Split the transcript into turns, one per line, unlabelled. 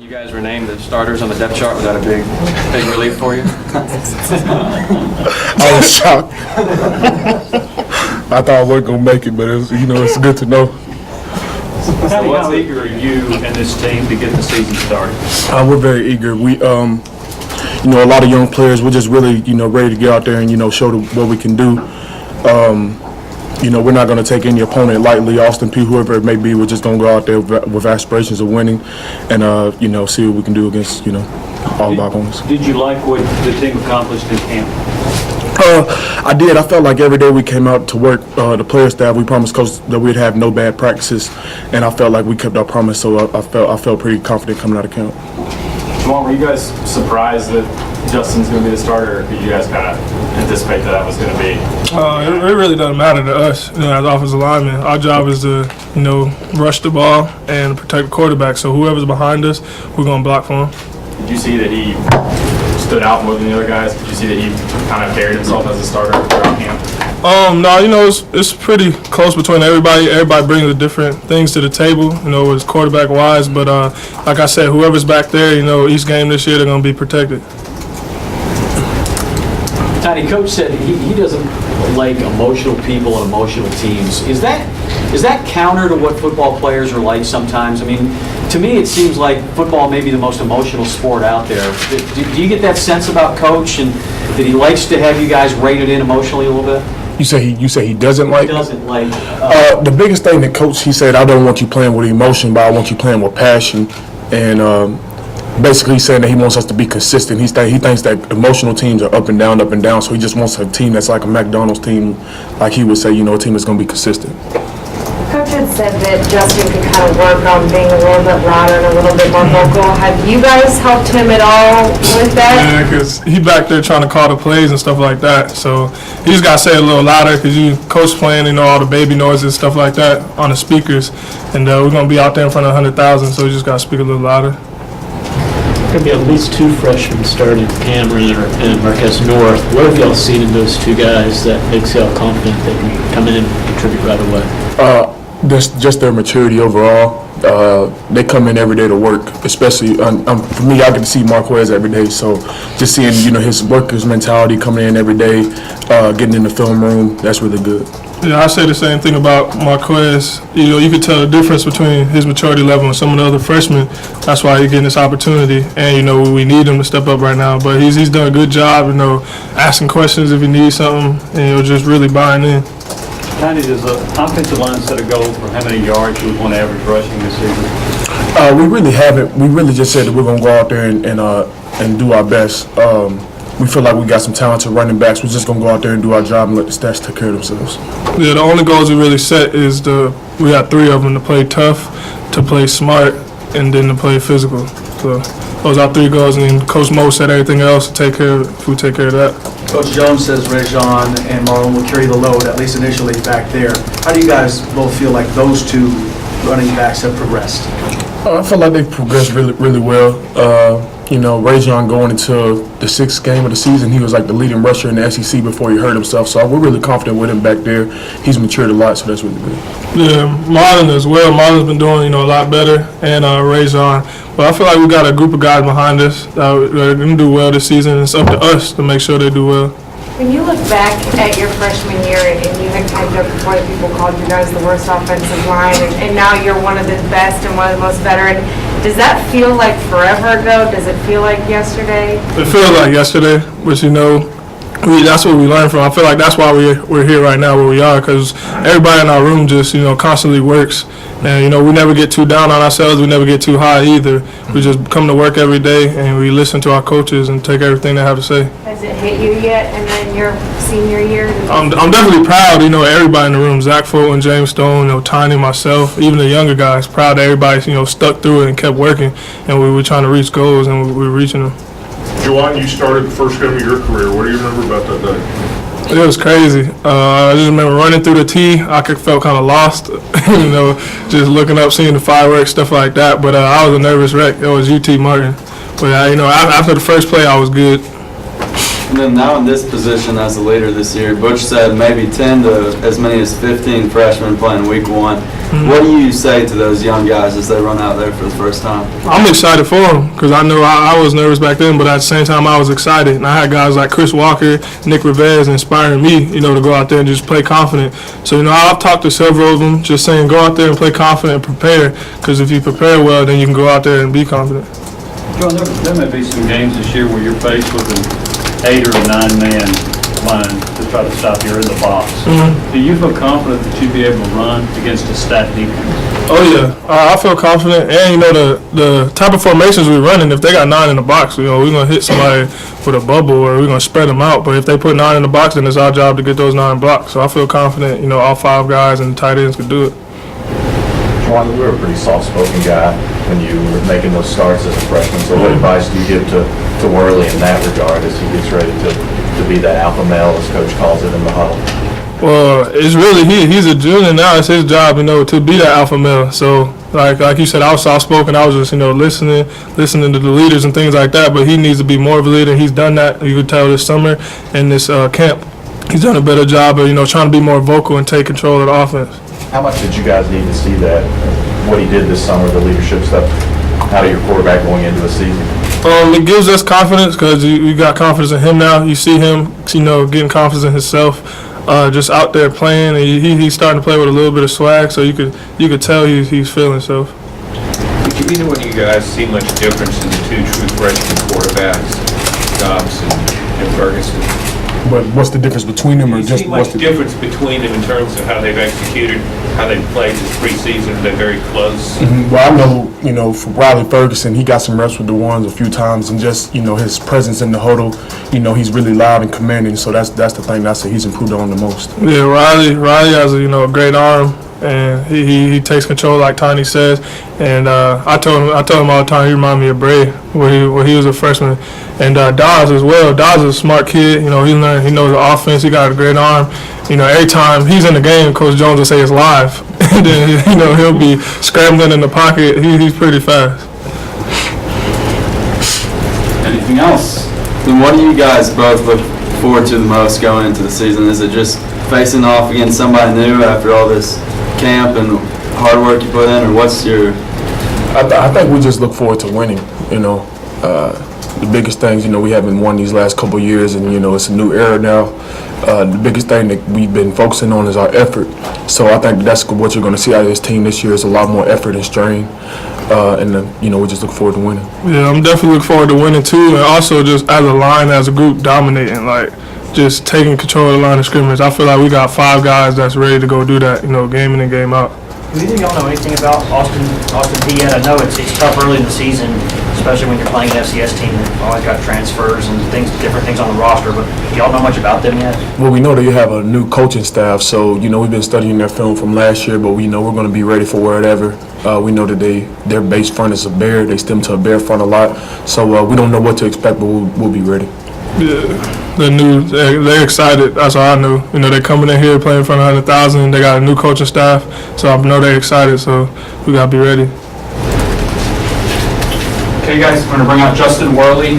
You guys were named the starters on the depth chart. Was that a big relief for you?
I was shocked. I thought I wasn't gonna make it, but it's good to know.
How eager are you and this team to get the season started?
We're very eager. We, a lot of young players. We're just really, ready to get out there and show what we can do. We're not going to take any opponent lightly, Austin P, whoever it may be. We're just going to go out there with aspirations of winning and, see what we can do against, all of our opponents.
Did you like what the team accomplished in camp?
I did. I felt like every day we came out to work, the player staff, we promised coach that we'd have no bad practices, and I felt like we kept our promise, so I felt pretty confident coming out of camp.
Jamal, were you guys surprised that Justin's going to be the starter, or did you guys kind of anticipate that was going to be?
It really doesn't matter to us, as offensive linemen. Our job is to, rush the ball and protect the quarterback. So whoever's behind us, we're going to block for him.
Did you see that he stood out more than the other guys? Did you see that he kind of carried himself as a starter throughout camp?
No, it's pretty close between everybody. Everybody brings the different things to the table, as quarterback-wise. But like I said, whoever's back there, each game this year, they're going to be protected.
Tony, Coach said he doesn't like emotional people and emotional teams. Is that counter to what football players are like sometimes? I mean, to me, it seems like football may be the most emotional sport out there. Do you get that sense about Coach, and that he likes to have you guys rated in emotionally a little bit?
You say he doesn't like?
He doesn't like.
The biggest thing that Coach, he said, I don't want you playing with emotion, but I want you playing with passion. And basically saying that he wants us to be consistent. He thinks that emotional teams are up and down, so he just wants a team that's like a McDonald's team, like he would say, a team that's going to be consistent.
Coach had said that Justin could kind of work on being a little bit louder and a little bit more vocal. Have you guys helped him at all with that?
Yeah, because he back there trying to call the plays and stuff like that. So he just got to say it a little louder because Coach playing, all the baby noises and stuff like that on the speakers. And we're going to be out there in front of 100,000, so he just got to speak a little louder.
Going to be at least two freshmen starting, Cameron and Marquez North. What have y'all seen in those two guys that makes y'all confident they can come in and contribute right away?
Just their maturity overall. They come in every day to work, especially for me. I get to see Marquez every day, so just seeing his workers mentality coming in every day, getting in the film room, that's really good.
Yeah, I say the same thing about Marquez. You could tell the difference between his maturity level and some of the other freshmen. That's why he's getting this opportunity, and we need him to step up right now. But he's done a good job, asking questions if he needs something, and just really buying in.
Tony, does the offensive line set a goal for how many yards you would want to average rushing this season?
We really haven't. We really just said that we're gonna go out there and do our best. We feel like we got some talented running backs. We're just going to go out there and do our job and let the stats take care of themselves.
Yeah, the only goals we really set is we got three of them: to play tough, to play smart, and then to play physical. So those are three goals, and then Coach Mo said everything else to take care of if we take care of that.
Coach Jones says Rajon and Marlon will carry the load, at least initially, back there. How do you guys both feel like those two running backs have progressed?
I feel like they've progressed really, really well. Rajon going into the sixth game of the season, he was like the leading rusher in the SEC before he hurt himself. So we're really confident with him back there. He's matured a lot, so that's really good.
Yeah, Marlon as well. Marlon's been doing, a lot better, and Rajon. But I feel like we got a group of guys behind us that are going to do well this season. It's up to us to make sure they do well.
When you look back at your freshman year, and you had kind of before that people called you guys the worst offensive line, and now you're one of the best and one of the most veteran, does that feel like forever ago? Does it feel like yesterday?
It feels like yesterday, but that's what we learned from. I feel like that's why we're here right now where we are, because everybody in our room just constantly works, and we never get too down on ourselves. We never get too high either. We just come to work every day and we listen to our coaches and take everything they have to say.
Has it hit you yet? And then your senior year?
I'm definitely proud. Everybody in the room: Zach Fulton, James Stone, Tiny, myself, even the younger guys. Proud that everybody stuck through it and kept working, and we were trying to reach goals, and we were reaching them.
Juwan, you started the first game of your career. What do you remember about that day?
It was crazy. I just remember running through the tee. I felt kind of lost, just looking up, seeing the fireworks, stuff like that. But I was a nervous wreck. It was UT Martin. But, after the first play, I was good.
And then now in this position as a leader this year, Butch said maybe 10 to as many as 15 freshmen playing week 1. What do you say to those young guys as they run out there for the first time?
I'm excited for them because I know I was nervous back then, but at the same time I was excited. And I had guys like Chris Walker, Nick Rivez inspiring me, to go out there and just play confident. So, I've talked to several of them just saying go out there and play confident and prepare, because if you prepare well, then you can go out there and be confident.
John, there may be some games this year where you're faced with an 8 or 9 man line to try to stop you in the box. Do you feel confident that you'd be able to run against a stacked defense?
Oh yeah, I feel confident, and the type of formations we're running. If they got 9 in the box, we're gonna hit somebody with a bubble, or we're gonna spread them out. But if they put 9 in the box, then it's our job to get those 9 blocks. So I feel confident, all 5 guys and the tight ends could do it.
Juan, you were a pretty soft-spoken guy when you were making those starts as a freshman. So what advice do you give to Worley in that regard as he gets ready to be that alpha male, as Coach calls it, in the huddle?
Well, it's really he's a junior now. It's his job, to be that alpha male. So, like you said, I was soft-spoken. I was just, listening to the leaders and things like that. But he needs to be more of a leader. He's done that. You could tell this summer in this camp. He's done a better job of, trying to be more vocal and take control of the offense.
How much did you guys need to see that, what he did this summer, the leadership stuff, out of your quarterback going into the season?
It gives us confidence because you got confidence in him now. You see him, getting confidence in himself, just out there playing. And he's starting to play with a little bit of swag, so you could tell he's feeling himself.
Did either one of you guys see much difference in the 2 true freshman quarterbacks, Dobbs and Ferguson?
But what's the difference between them, or
Do you
just
see
what's
much
the
difference between them in terms of how they've executed, how they've played this preseason? They're very close.
Well, I know, for Riley Ferguson, he got some reps with the ones a few times, and just, his presence in the huddle, he's really loud and commanding, so that's the thing that I say he's improved on the most.
Yeah, Riley has a great arm, and he takes control like Tiny says. And I told him all the time he reminded me of Bray when he was a freshman. And Dawes as well. Dawes is a smart kid. He knows the offense. He got a great arm. Every time he's in the game, Coach Jones will say it's live. And then he'll be scrambling in the pocket. He's pretty fast.
Anything else? Then what do you guys both look forward to the most going into the season? Is it just facing off against somebody new after all this camp and hard work you put in, or what's your...
I think we just look forward to winning, The biggest things, we haven't won these last couple of years, and, it's a new era now. The biggest thing that we've been focusing on is our effort. So I think that's what you're going to see out of this team this year is a lot more effort and strain. We just look forward to winning.
Yeah, I'm definitely looking forward to winning, too, and also just as a line, as a group, dominating, just taking control of the line of scrimmage. I feel like we got 5 guys that's ready to go do that, game in and game out.
Do either of y'all know anything about Austin P yet? I know it's tough early in the season, especially when you're playing an FCS team that always got transfers and different things on the roster, but do y'all know much about them yet?
Well, we know that you have a new coaching staff, so, we've been studying their film from last year, but we know we're going to be ready for whatever. We know that their base front is a bear. They stem to a bear front a lot, so we don't know what to expect, but we'll be ready.
Yeah, they're excited. That's all I knew. They're coming in here playing in front of 100,000. They got a new coaching staff, so I know they're excited. So we gotta be ready.
Okay, guys, I'm going to bring out Justin Worley.